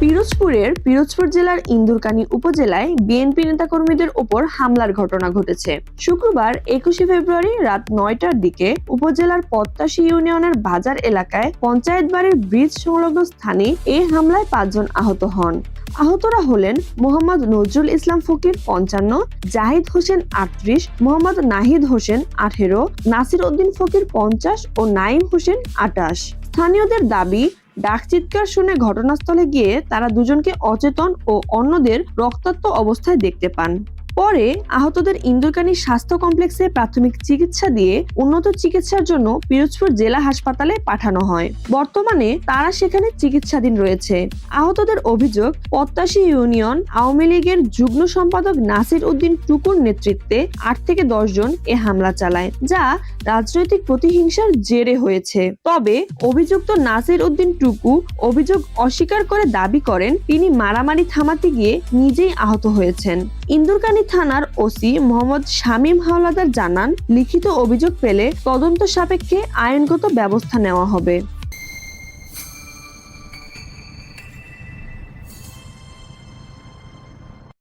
পিরোজপুর জেলার ইন্দুরকানী উপজেলায় বিএনপি নেতাকর্মীদের উপর হামলার ঘটনা ঘটেছে। শুক্রবার 21শে ফেব্রুয়ারি রাত 9টার দিকে উপজেলার পত্তাশী ইউনিয়নের বাজার এলাকায় পঞ্চায়েত বাড়ির ব্রিজ সংলগ্ন স্থানে এই হামলায় 5 জন আহত হন। আহতরা হলেন মোহাম্মদ নজরুল ইসলাম ফকির 55, জাহিদ হোসেন 38, মোহাম্মদ নাহিদ হোসেন 18, নাসির উদ্দিন ফকির 50 ও নাইম হোসেন 28। স্থানীয়দের দাবি, ডাক চিৎকার শুনে ঘটনাস্থলে গিয়ে তারা দুজনকে অচেতন ও অন্যদের রক্তাক্ত অবস্থায় দেখতে পান। পরে আহতদের ইন্দুরকানী স্বাস্থ্য কমপ্লেক্সে প্রাথমিক চিকিৎসা দিয়ে উন্নত চিকিৎসার জন্য পিরোজপুর জেলা হাসপাতালে পাঠানো হয়। বর্তমানে তারা সেখানে চিকিৎসাধীন রয়েছে। আহতদের অভিযোগ, পত্তাশী ইউনিয়ন আওয়ামী লীগের যুগ্ম সম্পাদক নাসির উদ্দিন টুকুর নেতৃত্বে 8 থেকে 10 জন এ হামলা চালায়, যা রাজনৈতিক প্রতিহিংসার জেরে হয়েছে। তবে অভিযুক্ত নাসির উদ্দিন টুকু অভিযোগ অস্বীকার করে দাবি করেন তিনি মারামারি থামাতে গিয়ে নিজেই আহত হয়েছেন। ইন্দুরকানী থানার ওসি মোহাম্মদ শামীম হাওলাদার জানান, লিখিত অভিযোগ পেলে তদন্ত সাপেক্ষে আইনগত ব্যবস্থা নেওয়া হবে।